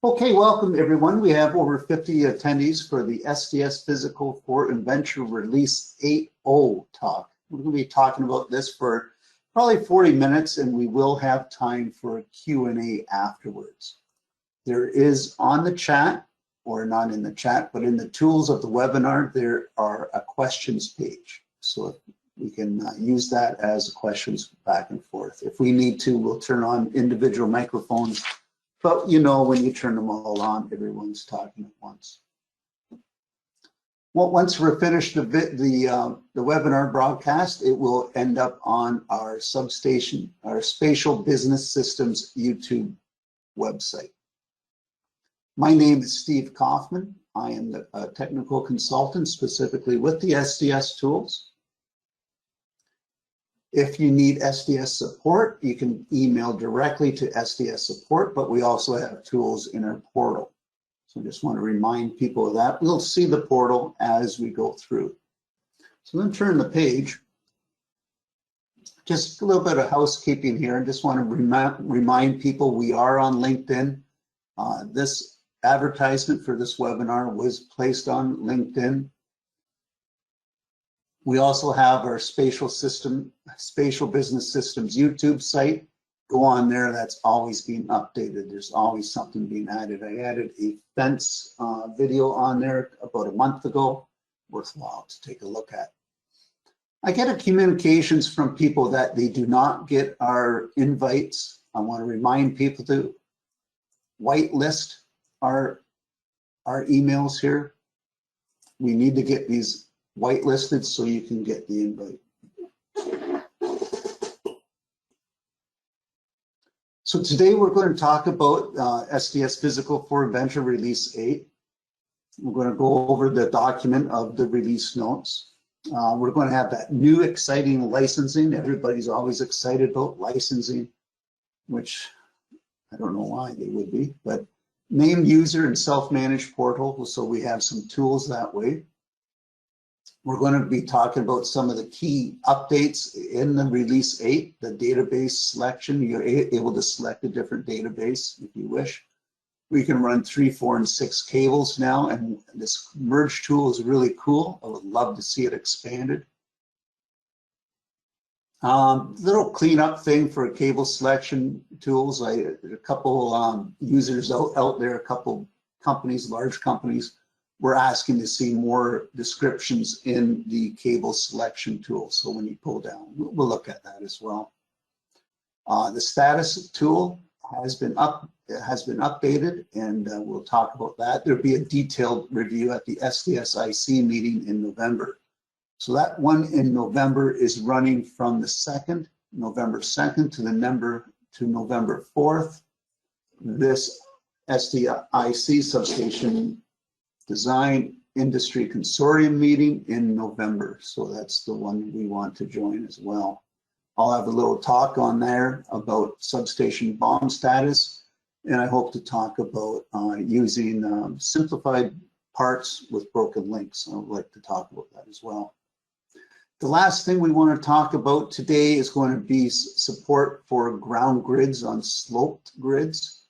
Okay, welcome everyone. We have over 50 attendees for the SDS Physical for Inventor Release 8.0 talk. We're going to be talking about this for probably 40 minutes, and we will have time for a Q&A afterwards. There is on the chat, or not in the chat, but in the tools of the webinar, there are a questions page. So we can use that as questions back and forth. If we need to, we'll turn on individual microphones. But you know, when you turn them all on, everyone's talking at once. Well, once we're finished the webinar broadcast, it will end up on our Substation, our Spatial Business Systems YouTube website. My name is Steve Kaufman. I am a technical consultant specifically with the SDS tools. If you need SDS support, you can email directly to SDS support, but we also have tools in our portal. So I just want to remind people of that. We'll see the portal as we go through. So then turn the page. Just a little bit of housekeeping here. I just want to remind people we are on LinkedIn. This advertisement for this webinar was placed on LinkedIn. We also have our Spatial Business Systems YouTube site. Go on there, that's always being updated. There's always something being added. I added a fence video on there about a month ago, worthwhile to take a look at. I get a communications from people that they do not get our invites. I want to remind people to whitelist our emails here. We need to get these whitelisted so you can get the invite. So today we're going to talk about SDS Physical for Inventor Release 8. We're going to go over the document of the release notes. We're going to have that new exciting licensing. Everybody's always excited about licensing, which I don't know why they would be, but named user and self-managed portal. So we have some tools that way. We're going to be talking about some of the key updates in the Release 8, the database selection. You're able to select a different database if you wish. We can run 3, 4, and 6 cables now, and this merge tool is really cool. I would love to see it expanded. Little cleanup thing for cable selection tools. A couple users out there, a couple companies, large companies, we're asking to see more descriptions in the cable selection tool. So when you pull down, we'll look at that as well. The status tool has been updated, and we'll talk about that. There'll be a detailed review at the SDSIC meeting in November. So that one in November is running from the November 2nd to November 4th. This SDIC Substation Design Industry Consortium meeting in November. So that's the one we want to join as well. I'll have a little talk on there about substation BOM status, and I hope to talk about using simplified parts with broken links. I'd like to talk about that as well. The last thing we want to talk about today is going to be support for ground grids on sloped grids,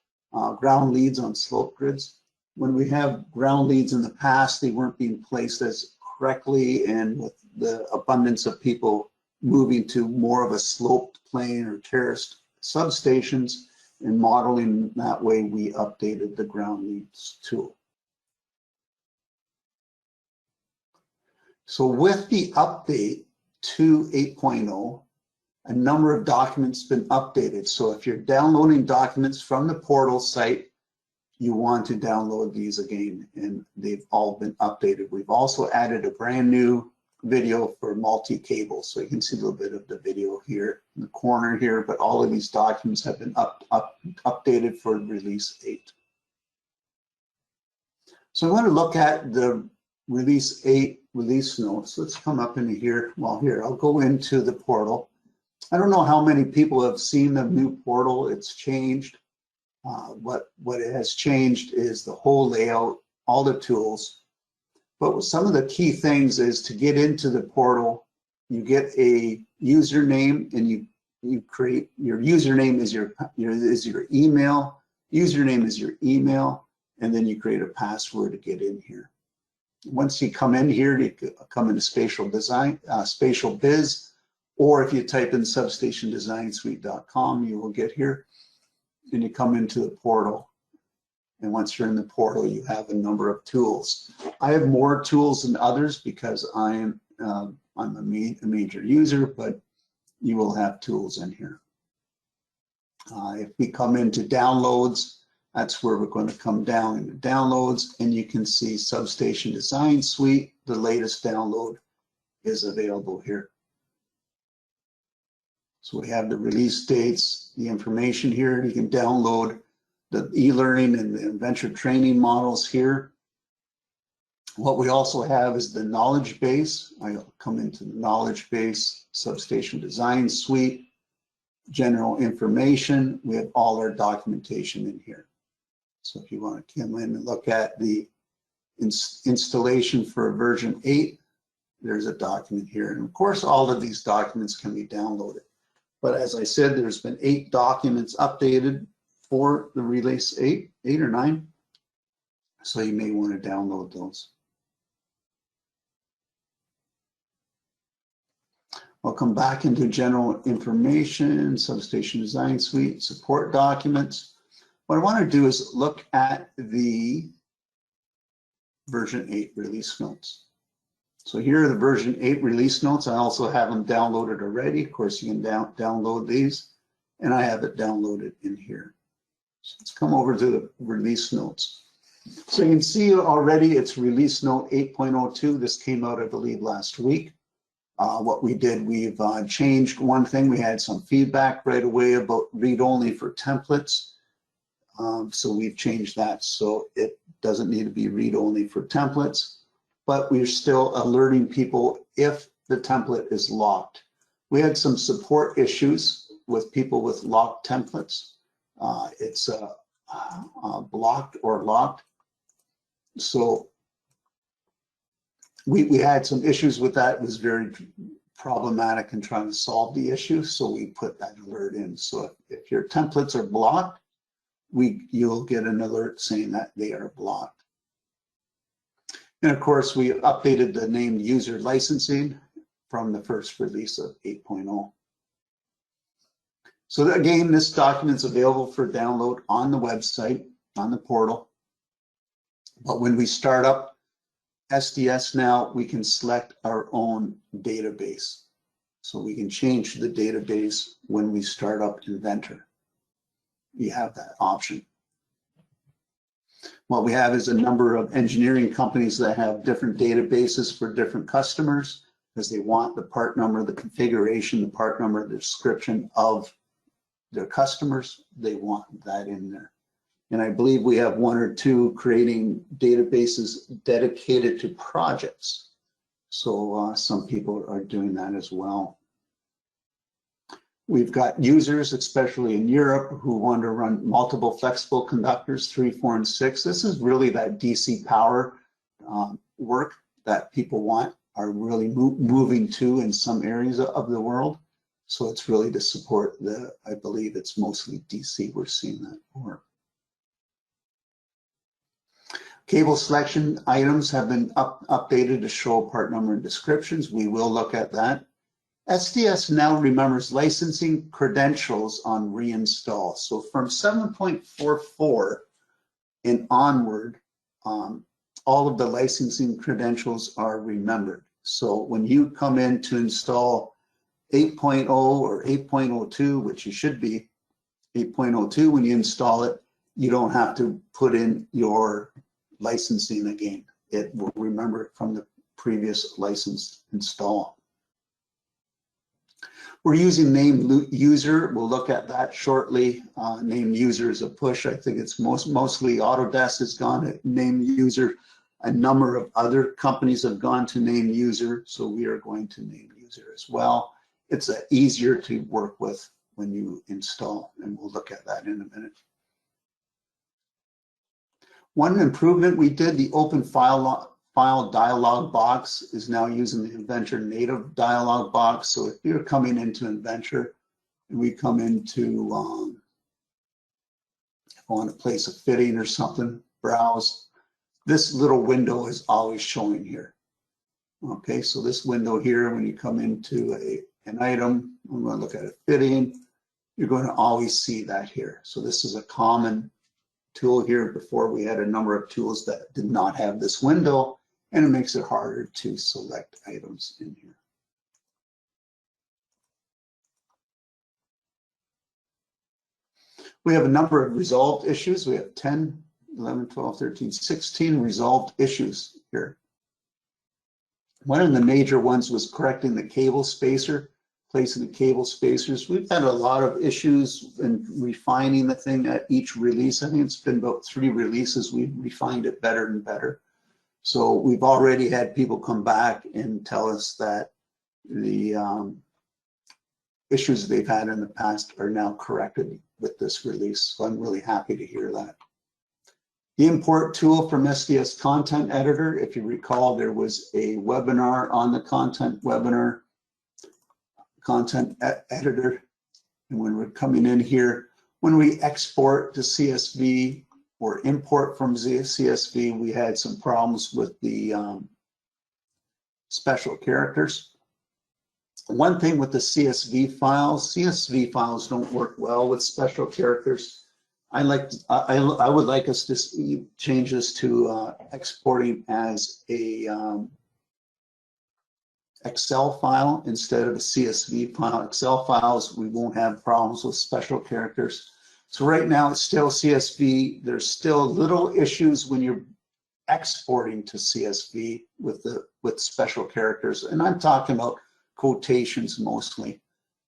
ground leads on sloped grids. When we have ground leads in the past, they weren't being placed as correctly, and with the abundance of people moving to more of a sloped plane or terraced substations and modeling that way, we updated the ground leads tool. So with the update to 8.0, a number of documents been updated. So if you're downloading documents from the portal site, you want to download these again, and they've all been updated. We've also added a brand new video for MultiCable, so you can see a little bit of the video here in the corner here, but all of these documents have been updated for Release 8. So I want to look at the Release 8 release notes. Let's come up into here. Well, here, I'll go into the portal. I don't know how many people have seen the new portal. It's changed. What it has changed is the whole layout, all the tools. But some of the key things is to get into the portal, you get a username, and you create your username is your email. Username is your email. and then you create a password to get in here. Once you come in here, you come into Spatial Design, Spatial Biz, or if you type in substationdesignsuite.com, you will get here, and you come into the portal. And once you're in the portal, you have a number of tools. I have more tools than others because I'm a major user, but you will have tools in here. If we come into downloads, that's where we're going to come down into downloads, and you can see Substation Design Suite. The latest download is available here. So we have the release dates, the information here. You can download the e-learning and the Inventor training models here. What we also have is the knowledge base. I'll come into the knowledge base, Substation Design Suite, general information. We have all our documentation in here. So if you want to come in and look at the installation for version 8, there's a document here. And of course, all of these documents can be downloaded. But as I said, there's been 8 documents updated for the release 8 or 9. So you may want to download those. I'll come back into general information, Substation Design Suite, support documents. What I want to do is look at the version 8 release notes. So here are the version 8 release notes. I also have them downloaded already. Of course, you can download these, and I have it downloaded in here. So let's come over to the release notes. So you can see already it's release note 8.02. This came out, I believe, last week. What we did, we've changed one thing. We had some feedback right away about read-only for templates. So we've changed that so it doesn't need to be read-only for templates, but we're still alerting people if the template is locked. We had some support issues with people with locked templates. It's blocked or locked. So we had some issues with that. It was very problematic in trying to solve the issue, so we put that alert in. So if your templates are blocked, you'll get an alert saying that they are blocked. And of course, we updated the named user licensing from the first release of 8.0. So again, this document is available for download on the website, on the portal. But when we start up SDS now, we can select our own database. So we can change the database when we start up Inventor. You have that option. What we have is a number of engineering companies that have different databases for different customers because they want the part number, the configuration, the part number, the description of their customers. They want that in there. And I believe we have 1 or 2 creating databases dedicated to projects. So some people are doing that as well. We've got users, especially in Europe, who want to run multiple flexible conductors, 3, 4, and 6. This is really that DC power work that people are really moving to in some areas of the world. So it's really to support I believe it's mostly DC we're seeing that for. Cable selection items have been updated to show part number and descriptions. We will look at that. SDS now remembers licensing credentials on reinstall. So from 7.44 and onward, all of the licensing credentials are remembered. So when you come in to install 8.0 or 8.02, which you should be 8.02, when you install it, you don't have to put in your licensing again. It will remember it from the previous license install. We're using named user. We'll look at that shortly. Named user is a push. I think it's mostly Autodesk has gone to named user. A number of other companies have gone to named user, so we are going to named user as well. It's easier to work with when you install, and we'll look at that in a minute. One improvement we did, the open file dialog box is now using the Inventor native dialog box. So if you're coming into Inventor and we come into, if I want to place a fitting or something, browse. This little window is always showing here. Okay, so this window here, when you come into an item, I'm going to look at a fitting, you're going to always see that here. So this is a common tool here. Before we had a number of tools that did not have this window, and it makes it harder to select items in here. We have a number of resolved issues. We have 10, 11, 12, 13, 16 resolved issues here. One of the major ones was correcting the cable spacer, placing the cable spacers. We've had a lot of issues in refining the thing at each release. I think it's been about 3 releases. We've refined it better and better. So we've already had people come back and tell us that the issues they've had in the past are now corrected with this release. So I'm really happy to hear that. The import tool from SDS Content Editor. If you recall, there was a webinar on the content editor. And when we're coming in here, when we export to CSV or import from CSV, we had some problems with the special characters. One thing with the CSV files don't work well with special characters. I would like us to change this to exporting as a Excel file instead of a CSV file. Excel files, we won't have problems with special characters. So right now it's still CSV. There's still little issues when you're exporting to CSV with special characters, and I'm talking about quotations mostly.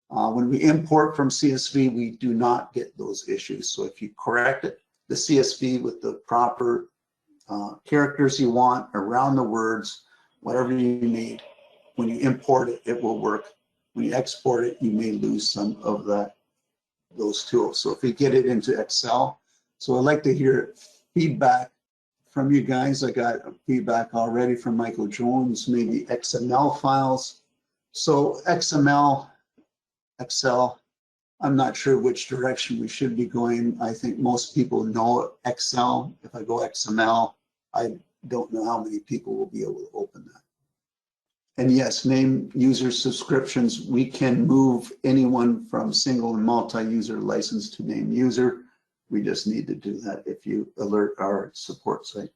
When we import from CSV, we do not get those issues. So if you correct it, the CSV with the proper characters you want around the words, whatever you need, when you import it, it will work. When you export it, you may lose some of those tools. So if you get it into Excel, so I'd like to hear feedback from you guys. I got feedback already from Michael Jones, maybe XML files. So XML, Excel, I'm not sure which direction we should be going. I think most people know Excel. If I go XML, I don't know how many people will be able to open that. And yes, name user subscriptions. We can move anyone from single and multi-user license to name user. We just need to do that if you alert our support site.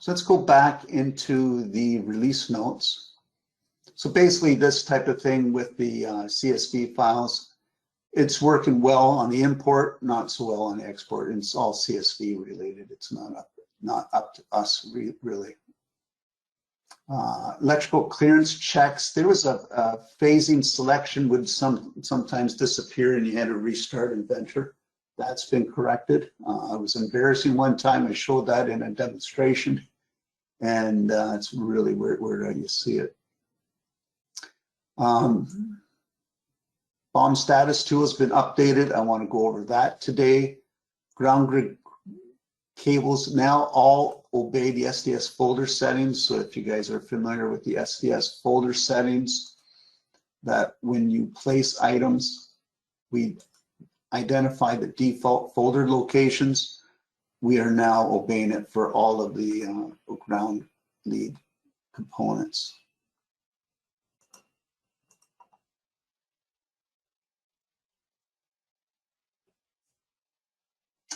So let's go back into the release notes. So basically this type of thing with the CSV files, it's working well on the import, not so well on the export. It's all CSV related. It's not up to us really. Electrical clearance checks. There was a phasing selection would sometimes disappear and you had to restart Inventor. That's been corrected. It was embarrassing one time. I showed that in a demonstration, and it's really where you see it. BOM Status tool has been updated. I want to go over that today. Ground grid cables now all obey the SDS folder settings. So if you guys are familiar with the SDS folder settings, that when you place items, we identify the default folder locations. We are now obeying it for all of the ground lead components.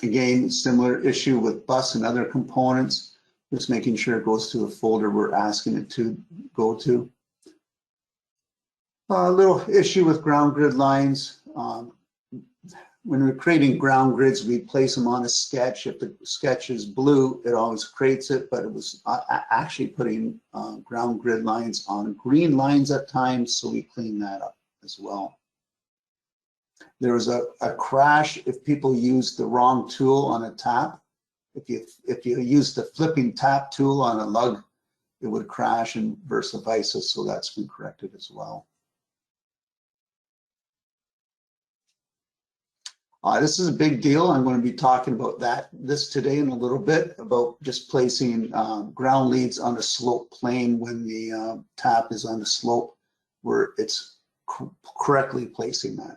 Again, similar issue with bus and other components, just making sure it goes to the folder we're asking it to go to. A little issue with ground grid lines. When we're creating ground grids, we place them on a sketch. If the sketch is blue, it always creates it, but it was actually putting ground grid lines on green lines at times, so we clean that up as well. There was a crash if people used the wrong tool on a tap. If you use the flipping tap tool on a lug, it would crash and vice versa, so that's been corrected as well. This is a big deal. I'm going to be talking about this today in a little bit, about just placing ground leads on a slope plane when the tap is on a slope, where it's correctly placing that.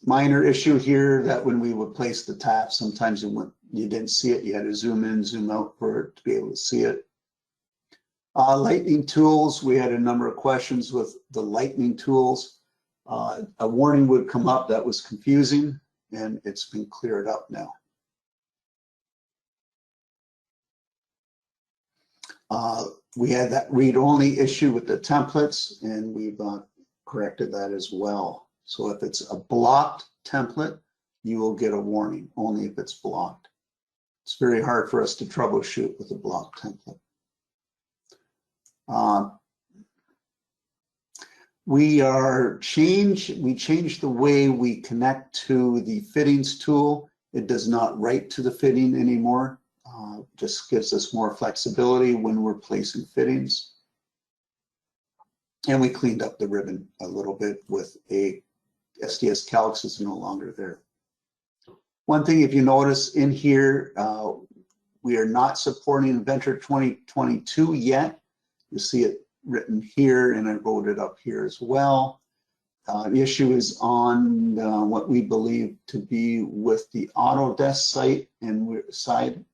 minor issue here that when we would place the tab, sometimes you didn't see it. You had to zoom in, zoom out for it to be able to see it. Lightning tools, we had a number of questions with the lightning tools. A warning would come up that was confusing, and it's been cleared up now. We had that read-only issue with the templates, and we've corrected that as well. So if it's a blocked template, you will get a warning, only if it's blocked. It's very hard for us to troubleshoot with a blocked template. We changed the way we connect to the fittings tool. It does not write to the fitting anymore. Just gives us more flexibility when we're placing fittings. And we cleaned up the ribbon a little bit with a SDS Calcs is no longer there. One thing, if you notice in here, we are not supporting Inventor 2022 yet. You see it written here, and I wrote it up here as well. The issue is on what we believe to be with the Autodesk site, and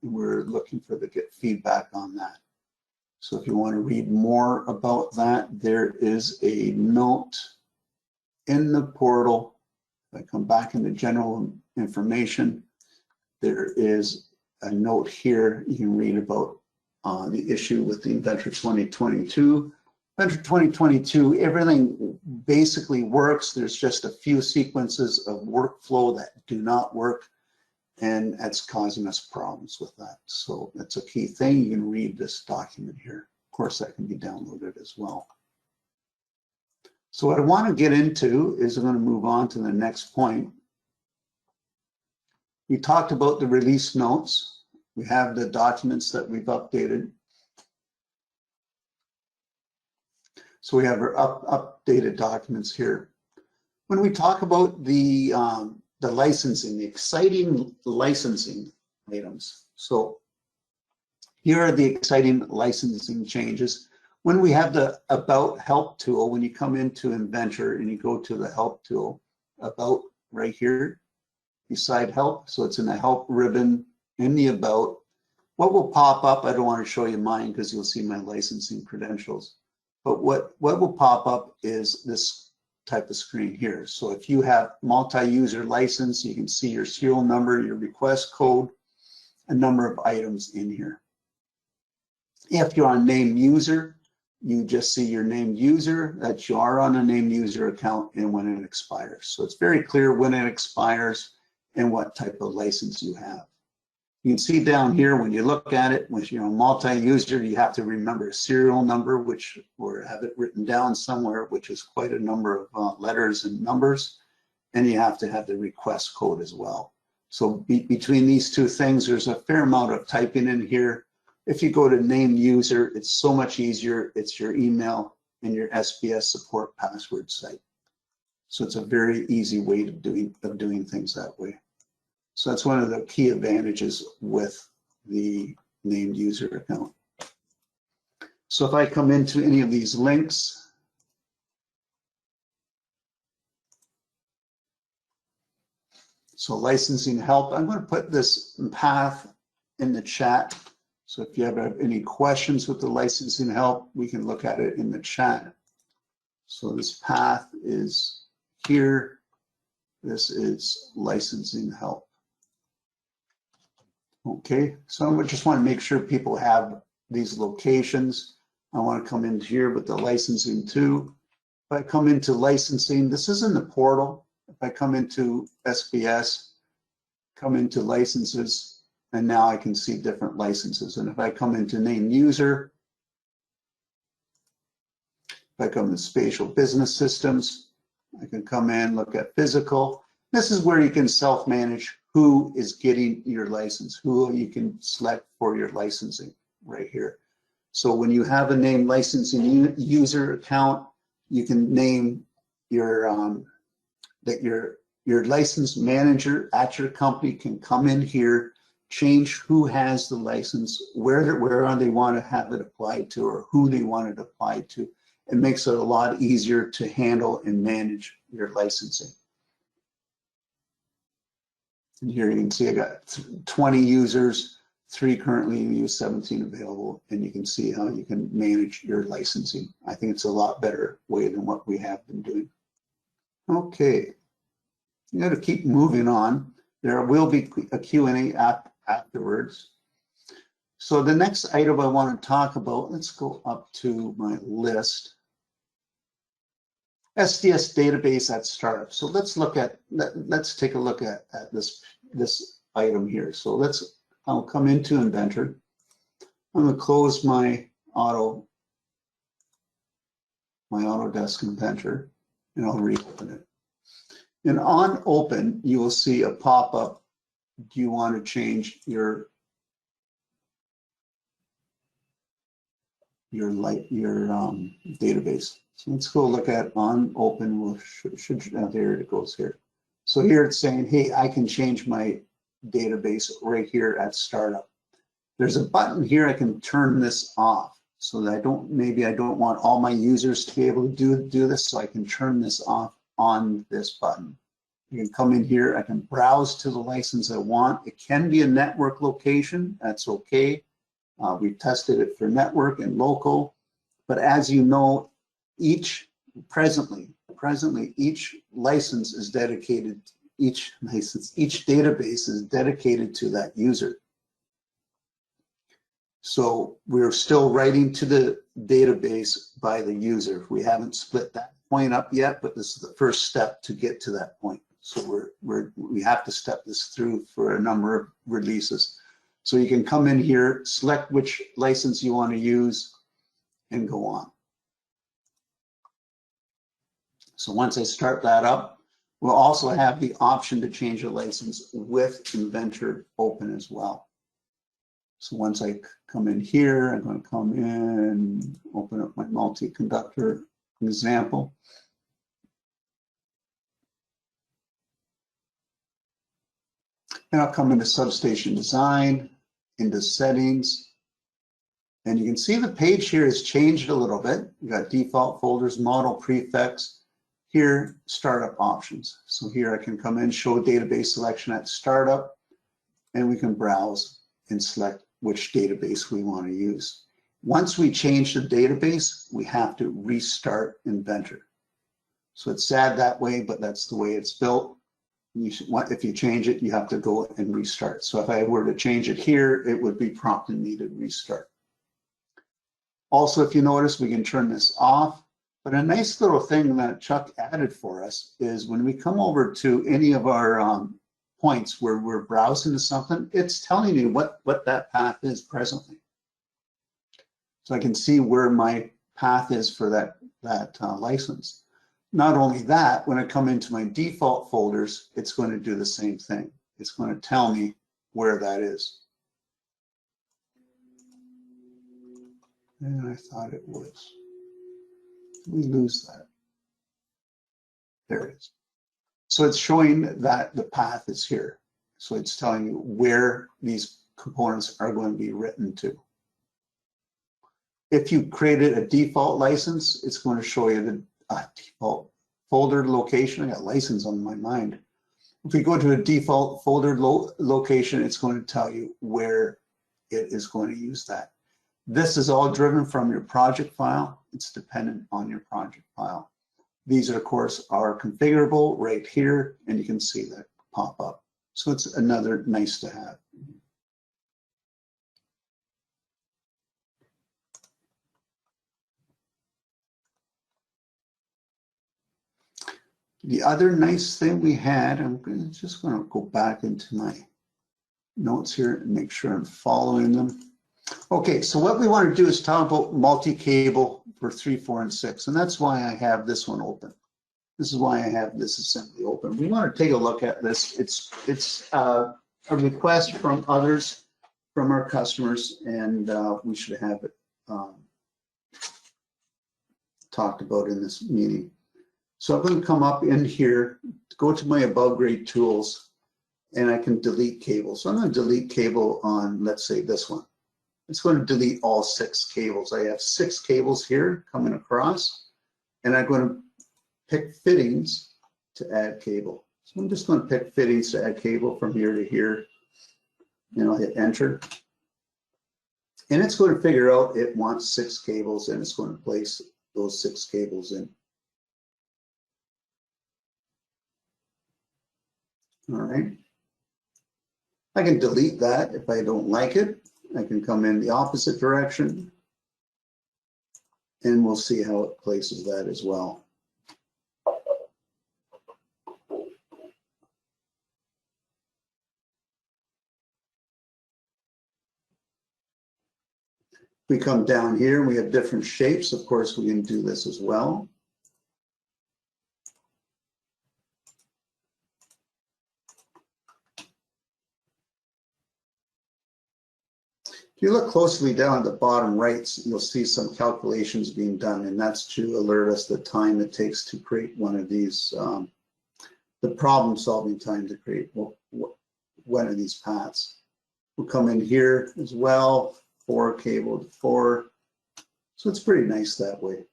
we're looking for get feedback on that. So if you want to read more about that, there is a note in the portal. If I come back into general information, there is a note here. You can read about the issue with the Inventor 2022. Inventor 2022, everything basically works. There's just a few sequences of workflow that do not work, and that's causing us problems with that. So that's a key thing. You can read this document here. Of course, that can be downloaded as well. So what I want to get into is I'm going to move on to the next point. We talked about the release notes. We have the documents that we've updated. So we have our updated documents here. When we talk about the licensing, the exciting licensing items. So here are the exciting licensing changes. When we have the About Help tool, when you come into Inventor and you go to the Help tool, About right here, beside Help, so it's in the Help ribbon in the About. What will pop up, I don't want to show you mine because you'll see my licensing credentials, but what will pop up is this type of screen here. So if you have multi-user license, you can see your serial number, your request code, a number of items in here. If you're on named user, you just see your named user, that you are on a named user account and when it expires. So it's very clear when it expires and what type of license you have. You can see down here when you look at it, when you're a multi-user, you have to remember a serial number, or have it written down somewhere, which is quite a number of letters and numbers, and you have to have the request code as well. So between these two things, there's a fair amount of typing in here. If you go to named user, it's so much easier. It's your email and your SBS support password site. So it's a very easy way of doing things that way. So that's one of the key advantages with the named user account. So if I come into any of these links, so licensing help, I'm going to put this path in the chat. So if you have any questions with the licensing help, we can look at it in the chat. So this path is here. This is licensing help. Okay, so I just want to make sure people have these locations. I want to come into here with the licensing too. If I come into licensing, this is in the portal. If I come into SBS, come into licenses, and now I can see different licenses. And if I come into named user, if I come to spatial business systems, I can come in, look at physical. This is where you can self-manage who is getting your license, who you can select for your licensing right here. So when you have a named licensing user account, you can name your your license manager at your company can come in here, change who has the license, where they want to have it applied to, or who they want it applied to. It makes it a lot easier to handle and manage your licensing. And here you can see I got 20 users, 3 currently in use, 17 available, and you can see how you can manage your licensing. I think it's a lot better way than what we have been doing. Okay, you got to keep moving on. There will be a Q&A afterwards. So the next item I want to talk about, let's go up to my list. SDS Database at startup. So let's take a look at this item here. So I'll come into Inventor. I'm going to close my Autodesk Inventor, and I'll reopen it. And on open, you will see a pop-up. Do you want to change your database? So let's go look at on open. There it goes here. So here it's saying, hey, I can change my database right here at startup. There's a button here. I can turn this off so that maybe I don't want all my users to be able to do this, so I can turn this off on this button. You can come in here. I can browse to the license I want. It can be a network location. That's okay. We tested it for network and local, but as you know, presently each license is dedicated. Each database is dedicated to that user. So we're still writing to the database by the user. We haven't split that point up yet, but this is the first step to get to that point. So we have to step this through for a number of releases. So you can come in here, select which license you want to use, and go on. So once I start that up, we'll also have the option to change the license with Inventor open as well. So once I come in here, I'm going to come in, open up my multi-conductor example. And I'll come into Substation Design, into Settings, and you can see the page here has changed a little bit. You got default folders, model prefix, here, startup options. So here I can come in, show database selection at startup, and we can browse and select which database we want to use. Once we change the database, we have to restart Inventor. So it's sad that way, but that's the way it's built. If you change it, you have to go and restart. So if I were to change it here, it would be prompting me to restart. Also, if you notice, we can turn this off. But a nice little thing that Chuck added for us is when we come over to any of our points where we're browsing to something, it's telling me what that path is presently. So I can see where my path is for that license. Not only that, when I come into my default folders, it's going to do the same thing. It's going to tell me where that is. And I thought it was. We lose that. There it is. So it's showing that the path is here. So it's telling you where these components are going to be written to. If you created a default license, it's going to show you the default folder location. I got license on my mind. If we go to a default folder location, it's going to tell you where it is going to use that. This is all driven from your project file. It's dependent on your project file. These, of course, are configurable right here, and you can see that pop up. So it's another nice to have. The other nice thing we had, I'm just going to go back into my notes here and make sure I'm following them. Okay, so what we want to do is talk about multi-cable for 3, 4, and 6, and that's why I have this one open. This is why I have this assembly open. We want to take a look at this. It's a request from others, from our customers, and we should have it talked about in this meeting. So I'm going to come up in here, go to my above grade tools, and I can delete cable. So I'm going to delete cable on, let's say, this one. It's going to delete all 6 cables. I have 6 cables here coming across, and I'm going to pick fittings to add cable. So I'm just going to pick fittings to add cable from here to here, and I'll hit enter. And it's going to figure out it wants 6 cables, and it's going to place those 6 cables in. All right. I can delete that if I don't like it. I can come in the opposite direction, and we'll see how it places that as well. We come down here, we have different shapes. Of course, we can do this as well. If you look closely down at the bottom right, you'll see some calculations being done, and that's to alert us the time it takes to create one of these, the problem-solving time to create one of these paths. We'll come in here as well, 4 cable to 4, so it's pretty nice that way.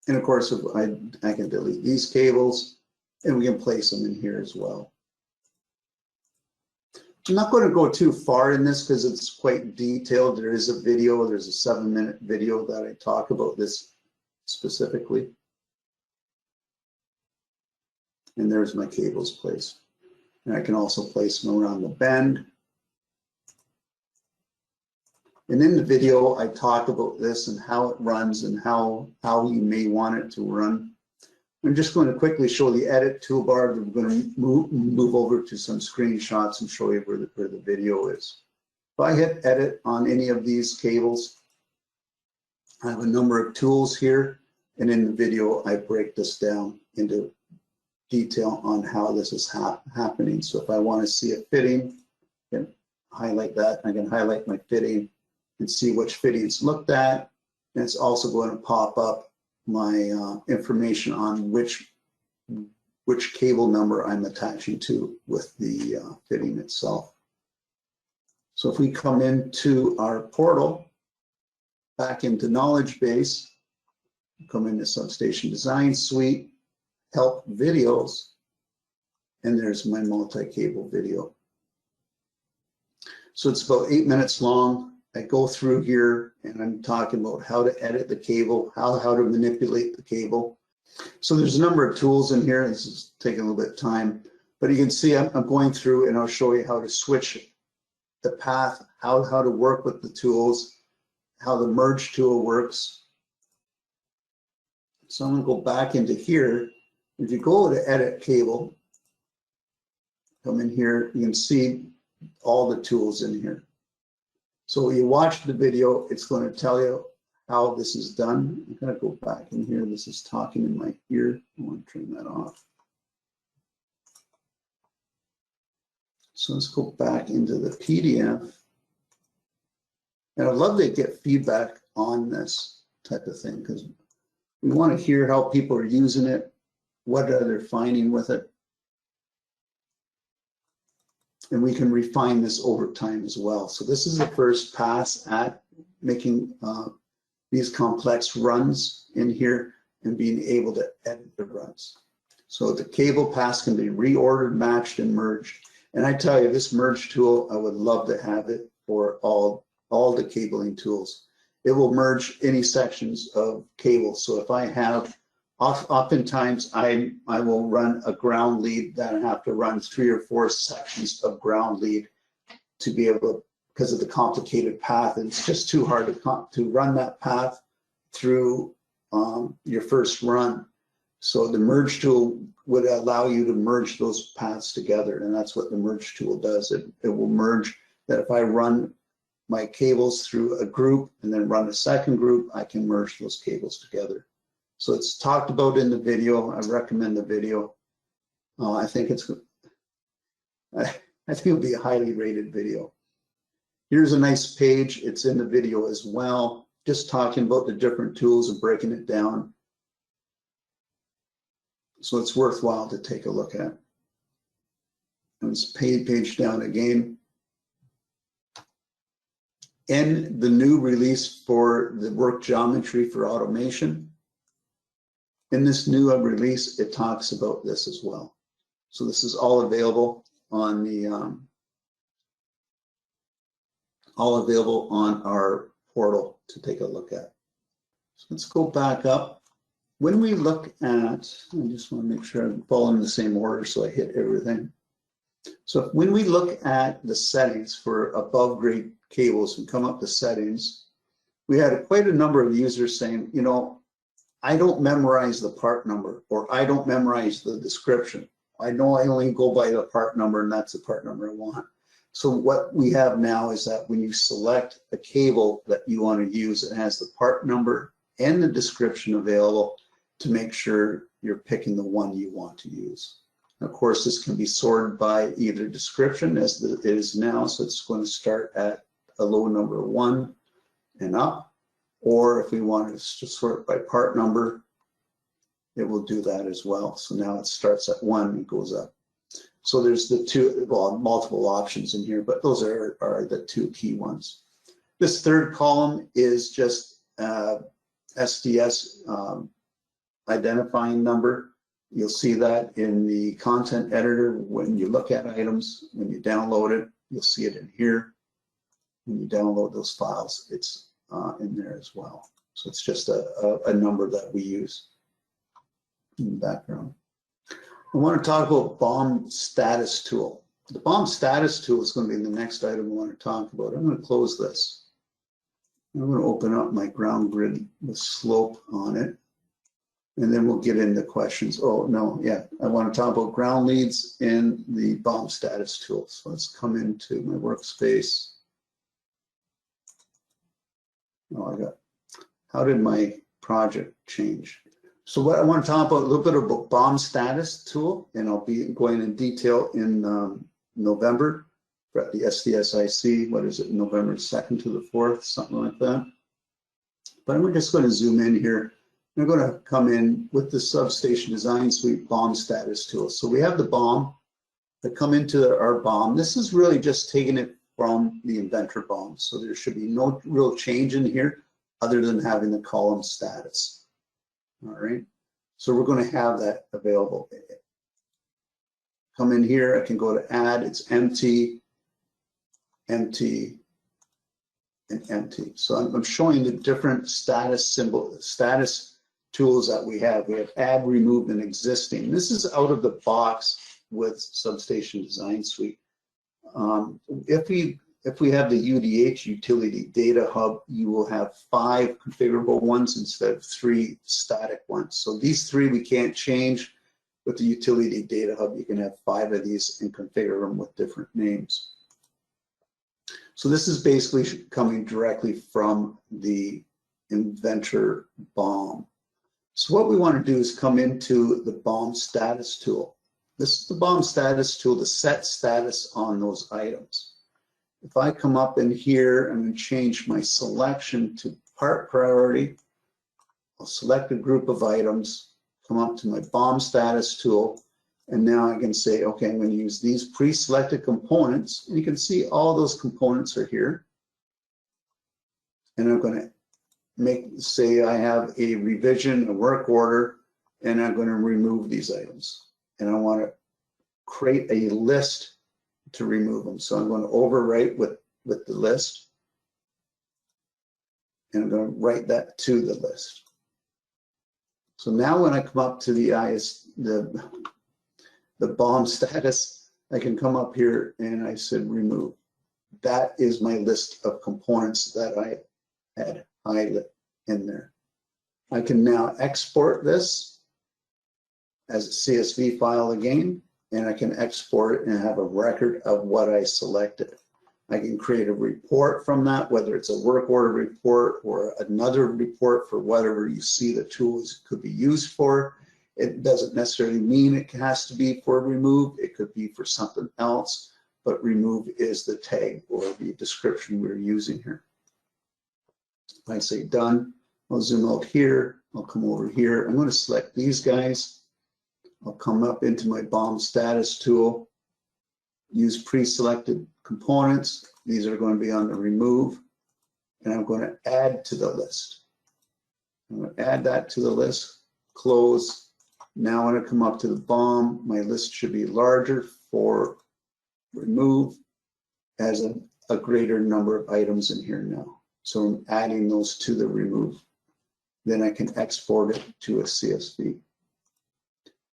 And of course, I can delete these cables, and we can place them in here as well. I'm not going to go too far in this because it's quite detailed. There is a video, there's a 7-minute video that I talk about this specifically. And there's my cables placed. And I can also place them around the bend. And in the video, I talk about this and how it runs and how you may want it to run. I'm just going to quickly show the edit toolbar. We're going to move over to some screenshots and show you where the video is. If I hit edit on any of these cables, I have a number of tools here, and in the video I break this down into detail on how this is happening. So if I want to see a fitting, I can highlight that. I can highlight my fitting and see which fittings looked at, and it's also going to pop up my information on which cable number I'm attaching to with the fitting itself. So if we come into our portal, back into Knowledge Base, come into Substation Design Suite, Help Videos, and there's my multi-cable video. So it's about 8 minutes long. I go through here and I'm talking about how to edit the cable, how to manipulate the cable. So there's a number of tools in here. This is taking a little bit of time, but you can see I'm going through and I'll show you how to switch the path, how to work with the tools, how the merge tool works. So I'm going to go back into here. If you go to edit cable, come in here, you can see all the tools in here. So you watch the video, it's going to tell you how this is done. I'm going to go back in here. This is talking in my ear. I want to turn that off. So let's go back into the PDF. And I'd love to get feedback on this type of thing because we want to hear how people are using it, what are they finding with it. And we can refine this over time as well. So this is the first pass at making these complex runs in here and being able to edit the runs. So the cable pass can be reordered, matched, and merged. And I tell you, this merge tool, I would love to have it for all the cabling tools. It will merge any sections of cable. So if I have, oftentimes I will run a ground lead that I have to run 3 or 4 sections of ground lead to be able to, because of the complicated path. And it's just too hard to run that path through your first run. So the merge tool would allow you to merge those paths together. And that's what the merge tool does. It will merge that if I run my cables through a group and then run a second group, I can merge those cables together. So it's talked about in the video. I recommend the video. I think it'll be a highly rated video. Here's a nice page. It's in the video as well, just talking about the different tools and breaking it down. So it's worthwhile to take a look at. And it's page down again. In the new release for the work geometry for automation, In this new release, it talks about this as well. So this is all available on the our portal to take a look at. So let's go back up. When we look at, I just want to make sure I'm following in the same order so I hit everything. So when we look at the settings for above grade cables and come up to settings, we had quite a number of users saying, you know, I don't memorize the part number, or I don't memorize the description. I know I only go by the part number, and that's the part number I want. So what we have now is that when you select a cable that you want to use, it has the part number and the description available to make sure you're picking the one you want to use. Of course, this can be sorted by either description as it is now, so it's going to start at a low number 1 and up, or if we want to sort by part number, it will do that as well. So now it starts at 1 and goes up. So there's the two, well, multiple options in here, but those are the two key ones. This third column is just SDS identifying number. You'll see that in the content editor when you look at items. When you download it, you'll see it in here. When you download those files, it's in there as well. So it's just a number that we use in the background. I want to talk about BOM Status tool. The BOM Status tool is going to be the next item I want to talk about. I'm going to close this. I'm going to open up my ground grid with slope on it, and then we'll get into questions. Oh, no, yeah, I want to talk about ground leads in the BOM Status tool. So let's come into my workspace. Oh, how did my project change? So what I want to talk about a little bit about BOM Status tool, and I'll be going in detail in November at the SDSIC. What is it, November 2nd to the 4th, something like that. But I'm just going to zoom in here. I'm going to come in with the Substation Design Suite BOM Status tool. So we have the BOM that come into our BOM. This is really just taking it from the Inventor BOM. So there should be no real change in here other than having the column status. All right, so we're going to have that available. Come in here, I can go to add, it's empty, empty, and empty. So I'm showing the different status tools that we have. We have add, remove, and existing. This is out of the box with Substation Design Suite. If we have the UDH, Utility Data Hub, you will have 5 configurable ones instead of 3 static ones. So these 3 we can't change. With the Utility Data Hub, you can have 5 of these and configure them with different names. So this is basically coming directly from the Inventor BOM. So what we want to do is come into the BOM Status tool. This is the BOM Status tool to set status on those items. If I come up in here, I'm going to change my selection to part priority. I'll select a group of items, come up to my BOM Status tool, and now I can say, okay, I'm going to use these pre-selected components. And you can see all those components are here. And I'm going to say I have a revision, a work order, and I'm going to remove these items. And I want to create a list to remove them. So I'm going to overwrite with the list, and I'm going to write that to the list. So now when I come up to the BOM status, I can come up here and I said remove. That is my list of components that I had highlighted in there. I can now export this as a CSV file again, and I can export it and have a record of what I selected. I can create a report from that, whether it's a work order report or another report for whatever you see the tools could be used for. It doesn't necessarily mean it has to be for remove. It could be for something else, but remove is the tag or the description we're using here. If I say done, I'll zoom out here. I'll come over here. I'm going to select these guys. I'll come up into my BOM Status tool, use pre-selected components. These are going to be on the remove, and I'm going to add to the list. I'm going to add that to the list, close. Now when I come up to the BOM, my list should be larger for remove as a greater number of items in here now. So I'm adding those to the remove. Then I can export it to a CSV.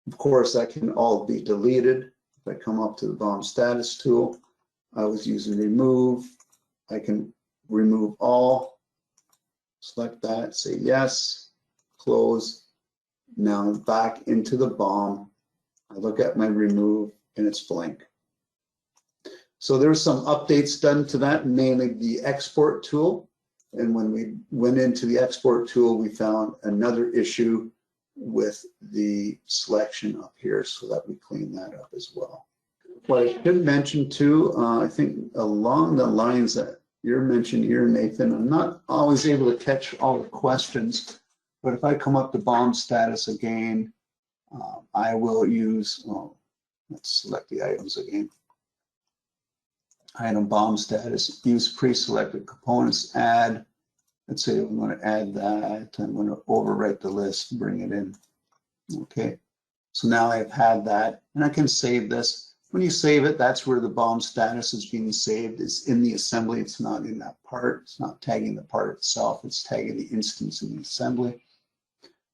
Of course, that can all be deleted. If I come up to the BOM status tool, I was using remove. I can remove all, select that, say yes, close. Now I'm back into the BOM. I look at my remove and it's blank. So there's some updates done to that, mainly the export tool. And when we went into the export tool, we found another issue with the selection up here, so that we clean that up as well. What I should mention too, I think along the lines that you're mentioning here, Nathan, I'm not always able to catch all the questions, but if I come up to BOM status again, I will use, let's select the items again. Item BOM status, use pre-selected components, add. Let's say I'm going to add that. I'm going to overwrite the list, bring it in. Okay, so now I've had that, and I can save this. When you save it, that's where the BOM status is being saved. It's in the assembly. It's not in that part. It's not tagging the part itself. It's tagging the instance in the assembly.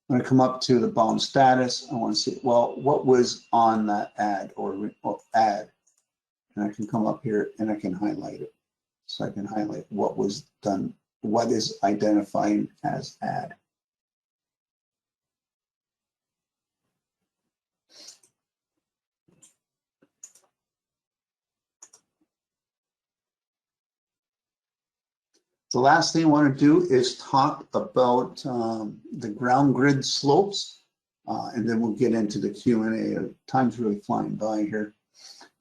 When I come up to the BOM status, I want to see, well, what was on that add or add? And I can come up here and I can highlight it. So I can highlight what was done, what is identifying as add. The last thing I want to do is talk about the ground grid slopes, and then we'll get into the Q&A. Time's really flying by here.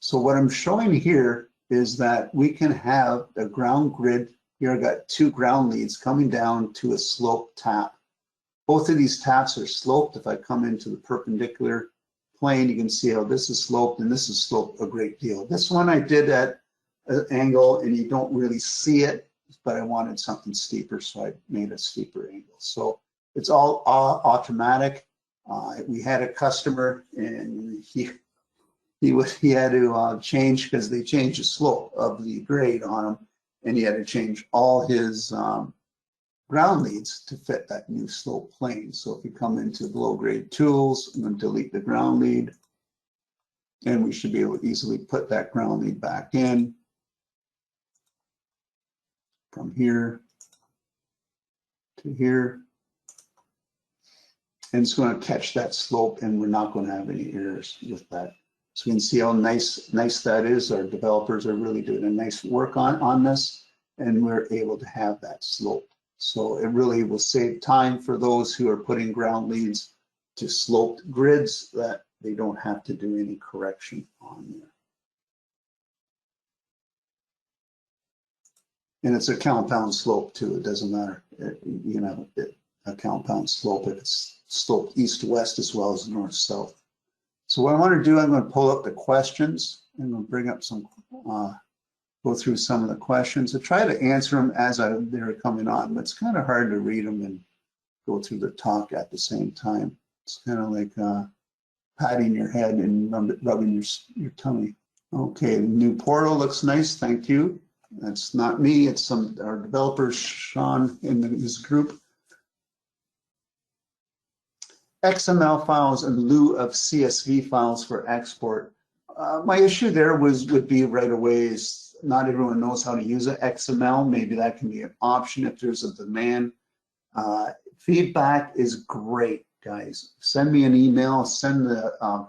So what I'm showing here is that we can have a ground grid. Here I've got two ground leads coming down to a slope tap. Both of these taps are sloped. If I come into the perpendicular plane, you can see how this is sloped and this is sloped a great deal. This one I did at an angle and you don't really see it, but I wanted something steeper, so I made a steeper angle. So it's all automatic. We had a customer and he had to change, because they changed the slope of the grade on him, and he had to change all his ground leads to fit that new slope plane. So if you come into below grade tools, I'm going to delete the ground lead, and we should be able to easily put that ground lead back in from here to here. And it's going to catch that slope, and we're not going to have any errors with that. So you can see how nice that is. Our developers are really doing a nice work on this, and we're able to have that slope. So it really will save time for those who are putting ground leads to sloped grids, that they don't have to do any correction on there. And it's a compound slope too. It doesn't matter, a compound slope if it's sloped east to west as well as north south. So what I want to do, I'm going to pull up the questions. I'm going to bring up some, go through some of the questions. I try to answer them as they're coming on, but it's kind of hard to read them and go through the talk at the same time. It's kind of like patting your head and rubbing your tummy. Okay, the new portal looks nice. Thank you. That's not me. It's our developer, Sean, in his group. XML files in lieu of CSV files for export. My issue there would be right away is not everyone knows how to use an XML. Maybe that can be an option if there's a demand. Feedback is great, guys. Send me an email,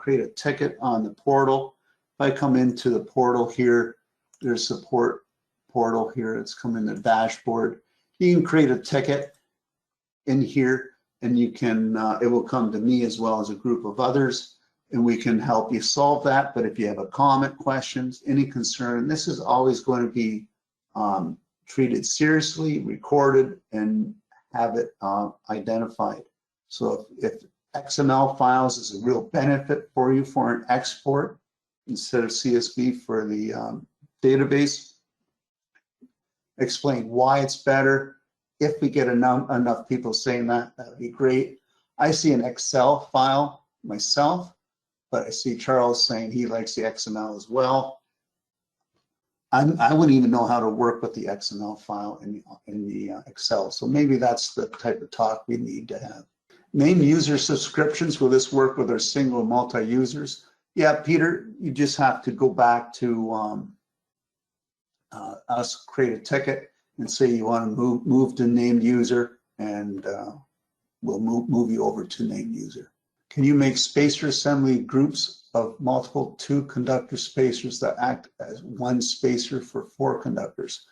create a ticket on the portal. If I come into the portal here, there's support portal here. It's come in the dashboard. You can create a ticket in here, and you can, it will come to me as well as a group of others, and we can help you solve that. But if you have a comment, questions, any concern, this is always going to be treated seriously, recorded, and have it identified. So if XML files is a real benefit for you for an export instead of CSV for the database, explain why it's better. If we get enough people saying that, that would be great. I see an Excel file myself, but I see Charles saying he likes the XML as well. I wouldn't even know how to work with the XML file in the Excel. So maybe that's the type of talk we need to have. Name user subscriptions. Will this work with our single multi-users? Yeah, Peter, you just have to go back to us, create a ticket and say you want to move to named user, and we'll move you over to named user. Can you make spacer assembly groups of multiple 2 conductor spacers that act as 1 spacer for 4 conductors?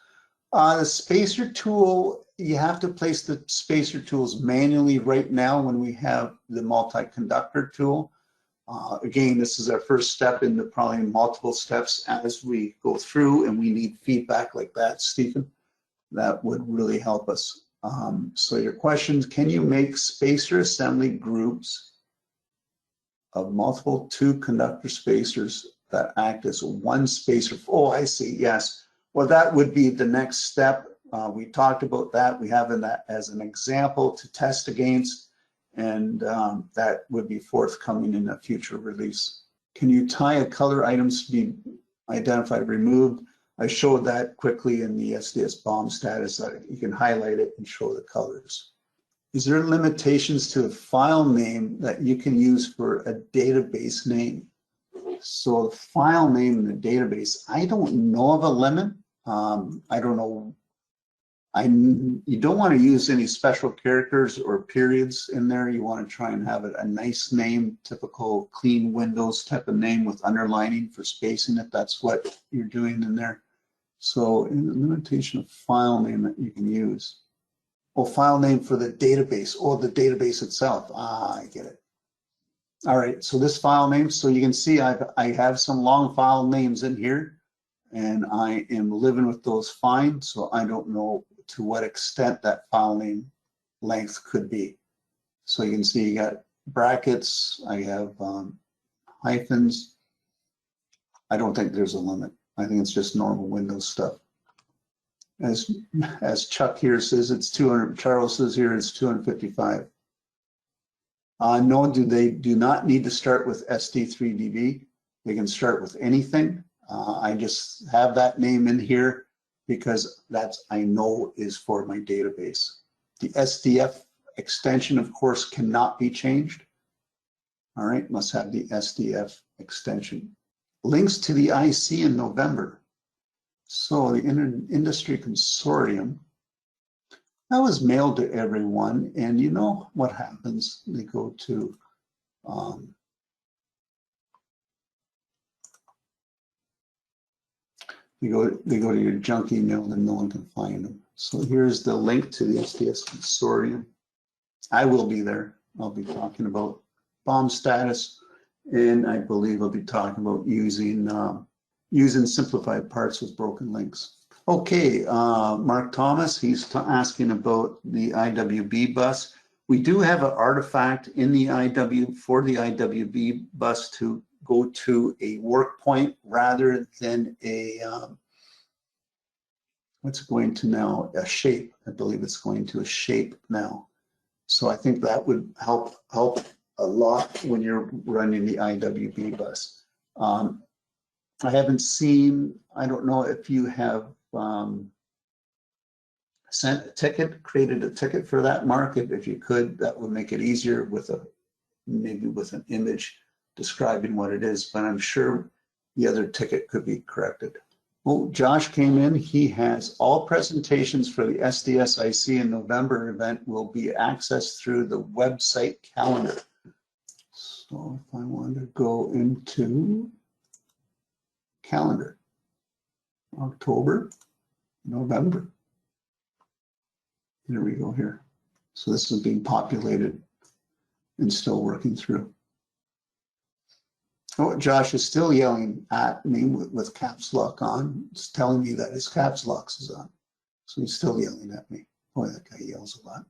The spacer tool, you have to place the spacer tools manually right now when we have the multi-conductor tool. Again, this is our first step in the probably multiple steps as we go through, and we need feedback like that, Stephen. That would really help us. So your questions, can you make spacer assembly groups of multiple 2 conductor spacers that act as 1 spacer? Oh, I see, yes. Well, that would be the next step. We talked about that. We have that as an example to test against, and that would be forthcoming in a future release. Can you tie a color items to be identified, removed? I showed that quickly in the SDS BOM status. That you can highlight it and show the colors. Is there limitations to a file name that you can use for a database name? So the file name in the database, I don't know of a limit. I don't know. You don't want to use any special characters or periods in there. You want to try and have it a nice name, typical clean Windows type of name with underlining for spacing if that's what you're doing in there. So in the limitation of file name that you can use. Oh, file name for the database, or the database itself. I get it. All right, so this file name, so you can see I have some long file names in here, and I am living with those fine, so I don't know to what extent that file name length could be. So you can see you got brackets, I have hyphens. I don't think there's a limit. I think it's just normal Windows stuff. As Chuck here says, it's 200. Charles says here it's 255. No, they do not need to start with SD3DB. They can start with anything. I just have that name in here because that's, I know, is for my database. The SDF extension, of course, cannot be changed. All right, must have the SDF extension. Links to the IC in November. So the Industry Consortium, that was mailed to everyone, and you know what happens? They go to they go to your junk email, and no one can find them. So here's the link to the SDS Consortium. I will be there. I'll be talking about BOM status, and I believe I'll be talking about using simplified parts with broken links. Okay, Mark Thomas, he's asking about the IWB bus. We do have an artifact in the for the IWB bus to go to a work point rather than a, what's it going to now? A shape. I believe it's going to a shape now. So I think that would help a lot when you're running the IWB bus. I haven't seen, I don't know if you have sent a ticket, created a ticket for that, Mark. If you could, that would make it easier with maybe with an image describing what it is, but I'm sure the other ticket could be corrected. Well, Josh came in. He has all presentations for the SDS IC in November event will be accessed through the website calendar. So if I want to go into calendar, October, November. There we go here. So this is being populated and still working through. Oh, Josh is still yelling at me with caps lock on. It's telling me that his caps lock is on. So he's still yelling at me. Boy, that guy yells a lot.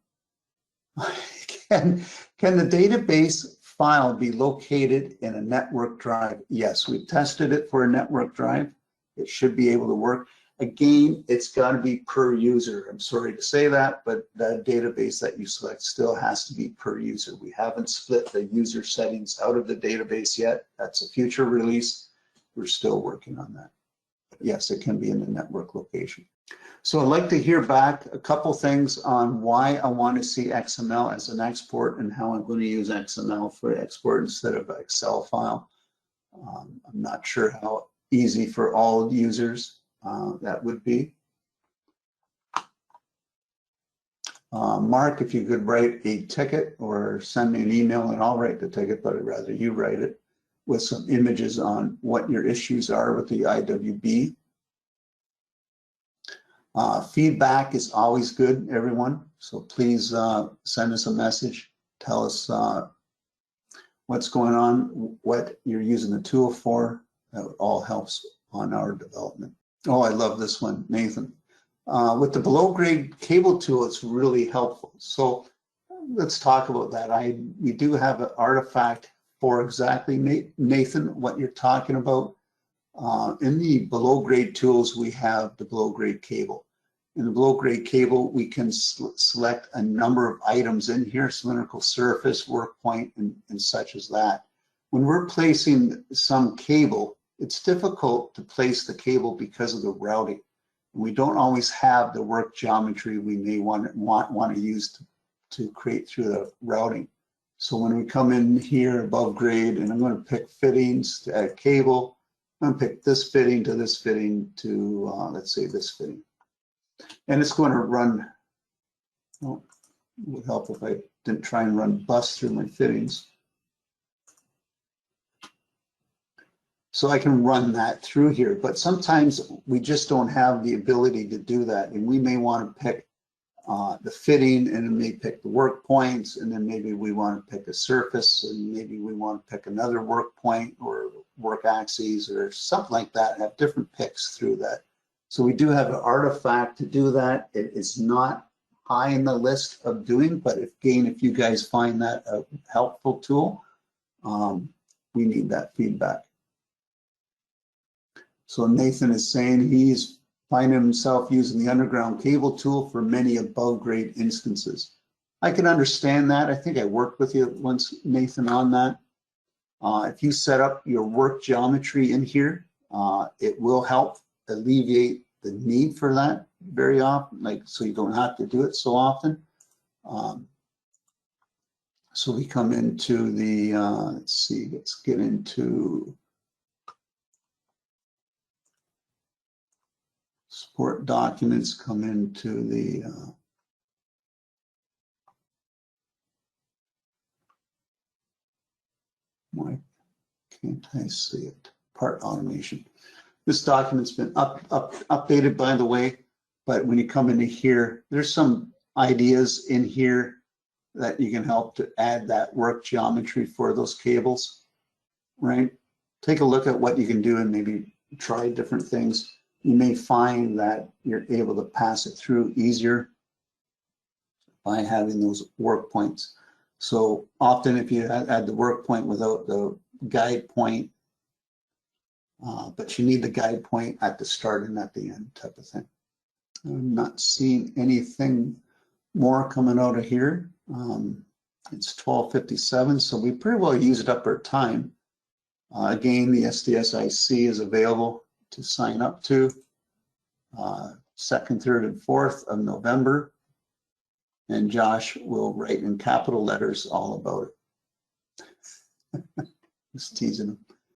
Can the database file be located in a network drive? Yes, we've tested it for a network drive. It should be able to work. Again, it's got to be per user. I'm sorry to say that, but the database that you select still has to be per user. We haven't split the user settings out of the database yet. That's a future release. We're still working on that. But yes, it can be in the network location. So I'd like to hear back a couple things on why I want to see XML as an export and how I'm going to use XML for export instead of an Excel file. I'm not sure how easy for all users that would be. Mark, if you could write a ticket or send me an email and I'll write the ticket, but I'd rather you write it with some images on what your issues are with the IWB. Feedback is always good, everyone. So please send us a message. Tell us what's going on, what you're using the tool for. That all helps on our development. Oh, I love this one, Nathan. With the below grade cable tool, it's really helpful. So let's talk about that. We do have an artifact for exactly, Nathan, what you're talking about. In the below grade tools, we have the below grade cable. In the below grade cable, we can select a number of items in here, cylindrical surface, work point, and such as that. When we're placing some cable, it's difficult to place the cable because of the routing. We don't always have the work geometry we may want to use to create through the routing. So when we come in here above grade, and I'm going to pick fittings to add cable, I'm going to pick this fitting to this fitting to, let's say, this fitting. And it's going to run, well, it would help if I didn't try and run bus through my fittings. So I can run that through here, but sometimes we just don't have the ability to do that. And we may want to pick the fitting, and it may pick the work points, and then maybe we want to pick a surface, and maybe we want to pick another work point or work axes or something like that, have different picks through that. So we do have an artifact to do that. It is not high in the list of doing, but if you guys find that a helpful tool, we need that feedback. So Nathan is saying he's finding himself using the underground cable tool for many above grade instances. I can understand that. I think I worked with you once, Nathan, on that. If you set up your work geometry in here, it will help alleviate the need for that very often, like, so you don't have to do it so often. So we come into the, let's get into support documents, come into the why can't I see it? Part automation. This document's been updated, by the way, but when you come into here, there's some ideas in here that you can help to add that work geometry for those cables, right? Take a look at what you can do and maybe try different things. You may find that you're able to pass it through easier by having those work points. So often if you add the work point without the guide point, but you need the guide point at the start and at the end type of thing. I'm not seeing anything more coming out of here. It's 12:57, so we pretty well used up our time. Again, the SDSIC is available to sign up to 2nd, 3rd, and 4th of November. And Josh will write in capital letters all about it. Just teasing him.